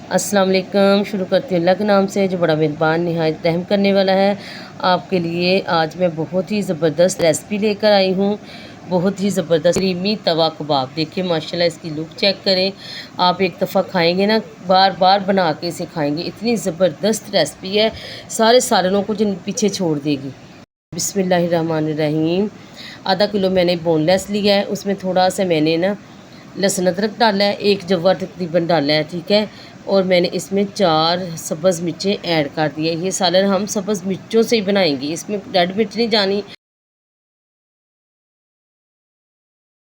अस्सलाम वालेकुम। शुरू करती हूँ अल्लाह के नाम से जो बड़ा मेहरबान निहायत रहम करने वाला है। आपके लिए आज मैं बहुत ही ज़बरदस्त रेसिपी लेकर आई हूँ। बहुत ही ज़बरदस्त क्रीमी तवा कबाब। देखिए माशाल्लाह इसकी लुक चेक करें। आप एक दफ़ा खाएंगे ना, बार बार बना के इसे खाएंगे। इतनी ज़बरदस्त रेसिपी है, सारे सालनों को जिन पीछे छोड़ देगी। बिस्मिल्लाहिर्रहमानिर्रहीम। आधा किलो मैंने बोनलेस लिया है, उसमें थोड़ा सा मैंने ना लहसुन अदरक डाला है, एक जवा तकरीबन डाला है, ठीक है। और मैंने इसमें 4 सब्ज़ मिर्चें ऐड कर दी है। ये सालन हम सब्ज़ मिर्चों से ही बनाएंगे, इसमें रेड मिर्च नहीं जानी।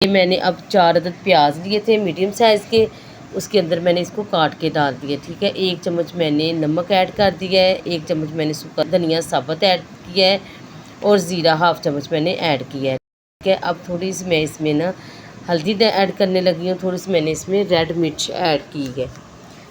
ये मैंने अब 4 अदद प्याज लिए थे मीडियम साइज़ के, उसके अंदर मैंने इसको काट के डाल दिया, ठीक है। 1 चम्मच मैंने नमक ऐड कर दिया है, 1 चम्मच मैंने सूखा धनिया साबुत ऐड किया है और ज़ीरा हाफ़ चम्मच मैंने ऐड किया है, ठीक है। अब थोड़ी सी मैं इसमें ना हल्दी ऐड करने लगी हूँ, थोड़ी सी मैंने इसमें रेड मिर्च ऐड की है।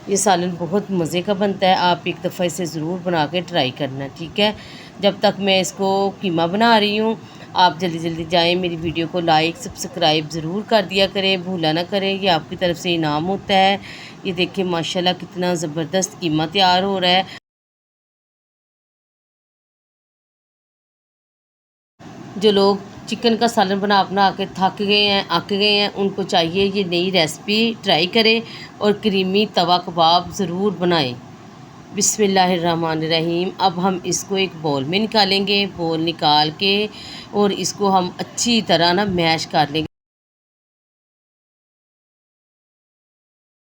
ये सालन बहुत मज़े का बनता है, आप एक दफ़ा इसे ज़रूर बना के ट्राई करना, ठीक है। जब तक मैं इसको कीमा बना रही हूँ, आप जल्दी जल्दी जाएं, मेरी वीडियो को लाइक सब्सक्राइब ज़रूर कर दिया करें, भूला ना करें, ये आपकी तरफ से इनाम होता है। ये देखिए माशाल्लाह कितना ज़बरदस्त कीमा तैयार हो रहा है। जो लोग चिकन का सालन बना बना के थक गए हैं, अक गए हैं, उनको चाहिए ये नई रेसिपी ट्राई करें और क्रीमी तवा कबाब ज़रूर बनाएं। बिस्मिल्लाहिर्रहमानिर्रहीम। अब हम इसको एक बाउल में निकालेंगे, बाउल निकाल के और इसको हम अच्छी तरह ना मैश कर लेंगे।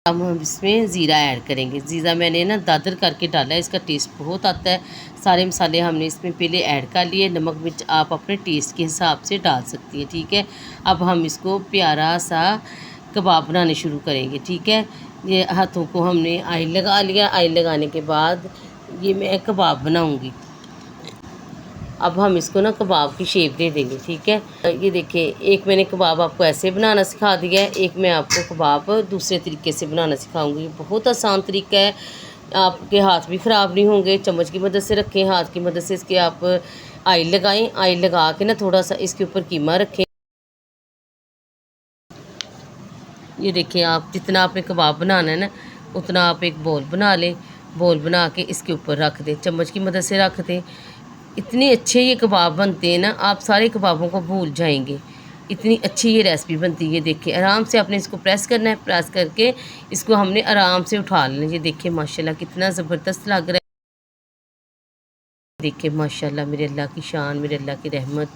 अब हम इसमें ज़ीरा ऐड करेंगे। ज़ीरा मैंने ना दादर करके डाला है, इसका टेस्ट बहुत आता है। सारे मसाले हमने इसमें पहले ऐड कर लिए। नमक मिर्च आप अपने टेस्ट के हिसाब से डाल सकती हैं, ठीक है। अब हम इसको प्यारा सा कबाब बनाने शुरू करेंगे, ठीक है। ये हाथों को हमने ऑयल लगा लिया। ऑयल लगाने के बाद ये मैं कबाब बनाऊँगी। अब हम इसको ना कबाब की शेप दे देंगे, ठीक है। ये देखिए, एक मैंने कबाब आपको ऐसे बनाना सिखा दिया है, एक मैं आपको कबाब दूसरे तरीके से बनाना सिखाऊंगी। बहुत आसान तरीका है, आपके हाथ भी ख़राब नहीं होंगे। चम्मच की मदद से रखें, हाथ की मदद से इसके आप ऑयल लगाएं। ऑयल लगा के ना थोड़ा सा इसके ऊपर कीमा रखें। ये देखिए, आप जितना आपने कबाब बनाना है ना, उतना आप एक बॉल बना लें। बॉल बना के इसके ऊपर रख दें, चम्मच की मदद से रख दें। इतने अच्छे ये कबाब बनते हैं ना, आप सारे कबाबों को भूल जाएंगे। इतनी अच्छी ये रेसिपी बनती है। देखिए आराम से आपने इसको प्रेस करना है, प्रेस करके इसको हमने आराम से उठा लेना। ये देखिए माशाल्लाह कितना ज़बरदस्त लग रहा है। देखिए माशाल्लाह, मेरे अल्लाह की शान, मेरे अल्लाह की रहमत।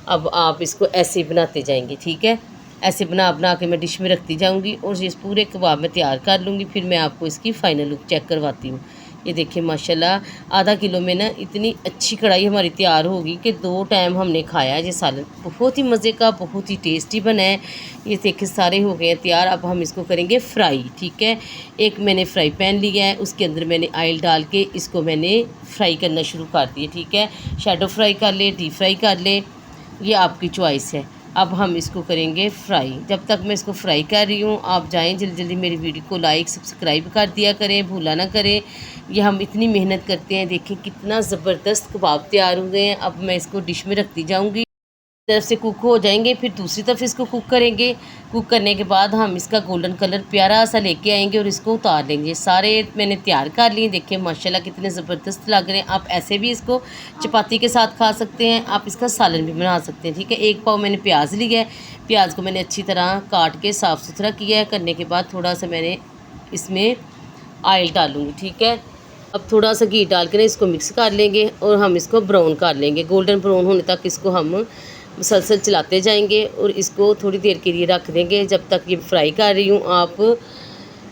अब आप इसको ऐसे ही बनाते जाएंगे, ठीक है। ऐसे बना बना के मैं डिश में रखती जाऊंगी और ये पूरे कबाब में तैयार कर लूँगी। फिर मैं आपको इसकी फ़ाइनल लुक चेक करवाती हूँ। ये देखिए माशाल्लाह, आधा किलो में ना इतनी अच्छी कढ़ाई हमारी तैयार होगी कि 2 टाइम हमने खाया है। ये सालन बहुत ही मज़े का, बहुत ही टेस्टी बना है। ये देखिए सारे हो गए हैं तैयार। अब हम इसको करेंगे फ्राई, ठीक है। एक मैंने फ्राई पैन लिया है, उसके अंदर मैंने ऑयल डाल के इसको मैंने फ्राई करना शुरू कर दिया, ठीक है। शैडो फ्राई कर ले, डीप फ्राई कर ले, ये आपकी चॉइस है। अब हम इसको करेंगे फ्राई। जब तक मैं इसको फ्राई कर रही हूँ, आप जाएं जल्दी जल्दी मेरी वीडियो को लाइक सब्सक्राइब कर दिया करें, भूला ना करें। ये हम इतनी मेहनत करते हैं, देखें कितना ज़बरदस्त कबाब तैयार हो गए हैं। अब मैं इसको डिश में रखती जाऊँगी। तरफ से कुक हो जाएंगे, फिर दूसरी तरफ इसको कुक करेंगे। कुक करने के बाद हम इसका गोल्डन कलर प्यारा सा लेके आएंगे और इसको उतार लेंगे। सारे मैंने तैयार कर लिए। देखिए माशाल्लाह कितने ज़बरदस्त लग रहे हैं। आप ऐसे भी इसको चपाती के साथ खा सकते हैं, आप इसका सालन भी बना सकते हैं, ठीक है। 1 पाव मैंने प्याज लिया है। प्याज को मैंने अच्छी तरह काट के साफ़ सुथरा किया है। करने के बाद थोड़ा सा मैंने इसमें ऑयल डालूँगी, ठीक है। अब थोड़ा सा घी डाल के ना इसको मिक्स कर लेंगे और हम इसको ब्राउन कर लेंगे। गोल्डन ब्राउन होने तक इसको हम मुसलसल चलाते जाएंगे और इसको थोड़ी देर के लिए रख देंगे। जब तक ये फ्राई कर रही हूँ, आप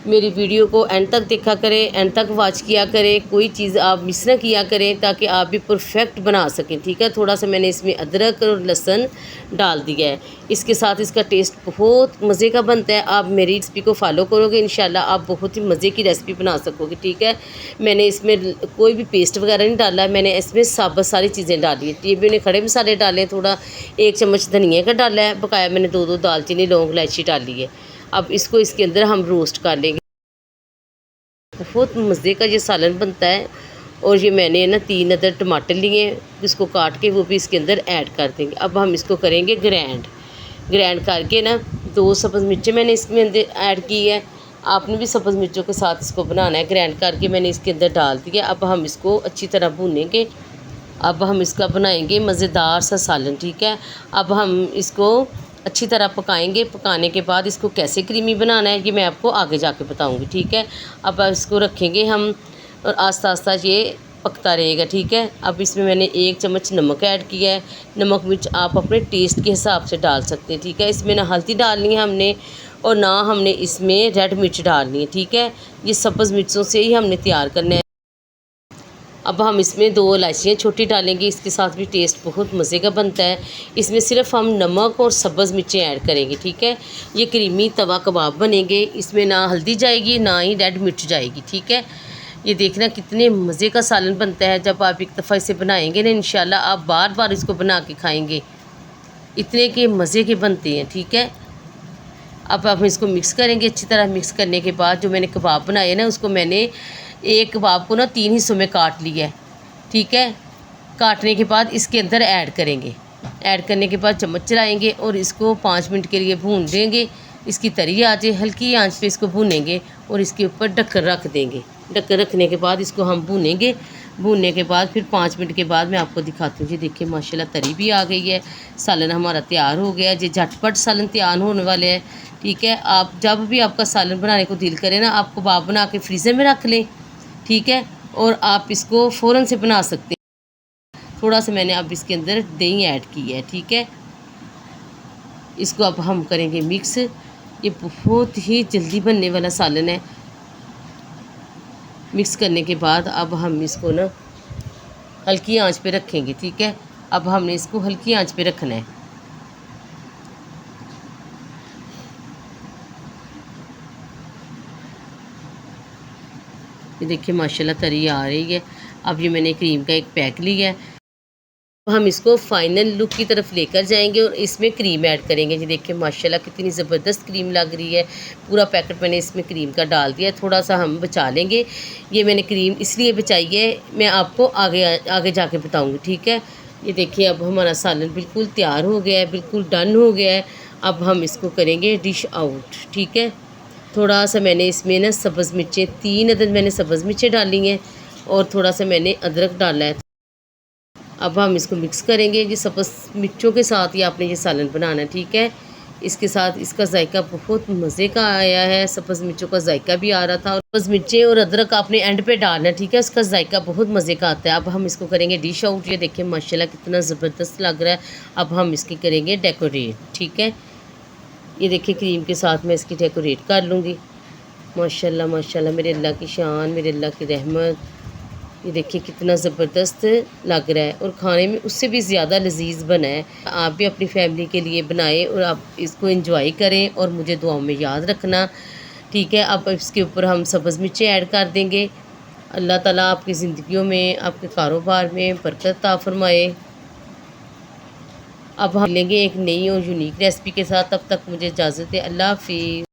मेरी वीडियो को एंड तक देखा करें, एंड तक वॉच किया करें। कोई चीज़ आप मिस ना किया करें, ताकि आप भी परफेक्ट बना सकें, ठीक है। थोड़ा सा मैंने इसमें अदरक और लहसुन डाल दिया है। इसके साथ इसका टेस्ट बहुत मज़े का बनता है। आप मेरी रेसिपी को फॉलो करोगे, इंशाल्लाह आप बहुत ही मज़े की रेसिपी बना सकोगे, ठीक है। मैंने इसमें कोई भी पेस्ट वगैरह नहीं डाला है, मैंने इसमें साबुत सारी चीज़ें डाली है। ये भी मैंने खड़े मसाले डाले, थोड़ा 1 चम्मच धनिया का डाला है, बकाया मैंने 2 दालचीनी लौंग इलायची डाली है। अब इसको इसके अंदर हम रोस्ट कर लेंगे। बहुत मज़े का ये सालन बनता है। और ये मैंने ना 3 अदर टमाटर लिए, इसको काट के वो भी इसके अंदर ऐड कर देंगे। अब हम इसको करेंगे ग्राइंड करके ना 2 सब्ज़ मिर्चें मैंने इसमें अंदर ऐड की है। आपने भी सब्ज़ मिर्चों के साथ इसको बनाना है। ग्राइंड करके मैंने इसके अंदर डाल दिया। अब हम इसको अच्छी तरह भूनेंगे। अब हम इसका बनाएंगे मज़ेदार सा सालन, ठीक है। अब हम इसको अच्छी तरह पकाएंगे। पकाने के बाद इसको कैसे क्रीमी बनाना है ये मैं आपको आगे जाके बताऊंगी, ठीक है। अब इसको रखेंगे हम और आस्ता आस्ता ये पकता रहेगा, ठीक है। अब इसमें मैंने 1 चम्मच नमक ऐड किया है। नमक मिर्च आप अपने टेस्ट के हिसाब से डाल सकते हैं, ठीक है। इसमें ना हल्दी डालनी है हमने और ना हमने इसमें रेड मिर्च डालनी है, ठीक है। ये सब्ज़ मिर्चों से ही हमने तैयार करना है। अब हम इसमें 2 इलायचियाँ छोटी डालेंगे। इसके साथ भी टेस्ट बहुत मज़े का बनता है। इसमें सिर्फ हम नमक और सब्ज़ मिर्चें ऐड करेंगे, ठीक है। ये क्रीमी तवा कबाब बनेंगे। इसमें ना हल्दी जाएगी ना ही रेड मिर्च जाएगी, ठीक है। ये देखना कितने मज़े का सालन बनता है। जब आप एक दफ़ा इसे बनाएंगे ना इंशाल्लाह आप बार बार इसको बना के खाएँगे। इतने के मज़े के बनते हैं, ठीक है। अब हम इसको मिक्स करेंगे अच्छी तरह। मिक्स करने के बाद जो मैंने कबाब बनाए ना उसको मैंने एक कबाब को ना 3 हिस्सों में काट लिया है, ठीक है। काटने के बाद इसके अंदर ऐड करेंगे। ऐड करने के बाद चम्मच चलाएंगे और इसको 5 मिनट के लिए भून देंगे। इसकी तरी आ जाए हल्की आंच पे इसको भूनेंगे और इसके ऊपर ढक्कन रख देंगे। ढक्कन रखने के बाद इसको हम भूनेंगे। भूनने के बाद फिर 5 मिनट के बाद मैं आपको दिखाती हूँ। जी देखिए माशाल्लाह तरी भी आ गई है। सालन हमारा तैयार हो गया है। जी झटपट सालन तैयार होने वाले हैं, ठीक है। आप जब भी आपका सालन बनाने को दिल करे ना आप कबाब बना के फ्रीज़र में रख लें, ठीक है। और आप इसको फ़ौरन से बना सकते हैं। थोड़ा सा मैंने अब इसके अंदर दही ऐड की है, ठीक है। इसको अब हम करेंगे मिक्स। ये बहुत ही जल्दी बनने वाला सालन है। मिक्स करने के बाद अब हम इसको ना हल्की आंच पे रखेंगे, ठीक है। अब हमने इसको हल्की आंच पे रखना है। ये देखिए माशाल्लाह तरी आ रही है। अब ये मैंने क्रीम का एक पैक लिया है। हम इसको फाइनल लुक की तरफ लेकर जाएंगे और इसमें क्रीम ऐड करेंगे। जी देखिए माशाल्लाह कितनी ज़बरदस्त क्रीम लग रही है। पूरा पैकेट मैंने इसमें क्रीम का डाल दिया। थोड़ा सा हम बचा लेंगे। ये मैंने क्रीम इसलिए बचाई है मैं आपको आगे आगे जाके बताऊंगी, ठीक है। ये देखिए अब हमारा सालन बिल्कुल तैयार हो गया है, बिल्कुल डन हो गया है। अब हम इसको करेंगे डिश आउट, ठीक है। थोड़ा सा मैंने इसमें ना सब्ज़ मिर्चें 3 अदद मैंने सब्ज़ मिर्चें डाली हैं और थोड़ा सा मैंने अदरक डाला है। अब हम इसको मिक्स करेंगे। ये सब्ज़ मिर्चों के साथ ही आपने ये सालन बनाना है, ठीक है। इसके साथ इसका जायका बहुत मज़े का आया है। सब्ज़ मिर्चों का जायका भी आ रहा था और सब्ज़ मिर्चें और अदरक आपने एंड पे डालना है, ठीक है। उसका जायका बहुत मज़े का आता है। अब हम इसको करेंगे डिश आउट। ये देखिए माशाल्लाह कितना ज़बरदस्त लग रहा है। अब हम इसकी करेंगे डेकोरेट, ठीक है। ये देखिए क्रीम के साथ मैं इसकी डेकोरेट कर लूँगी। माशाल्लाह माशाल्लाह मेरे अल्लाह की शान, मेरे अल्लाह की रहमत। ये देखिए कितना ज़बरदस्त लग रहा है और खाने में उससे भी ज़्यादा लजीज बना है। आप भी अपनी फैमिली के लिए बनाएं और आप इसको एंजॉय करें और मुझे दुआओं में याद रखना, ठीक है। अब इसके ऊपर हम सब्ज़ मिर्चें ऐड कर देंगे। अल्लाह ताला आपकी ज़िंदगियों में आपके कारोबार में बरकत अता फरमाए। अब हम मिलेंगे एक नई और यूनिक रेसिपी के साथ। तब तक मुझे इजाज़त है। अल्लाह हाफ़िज़।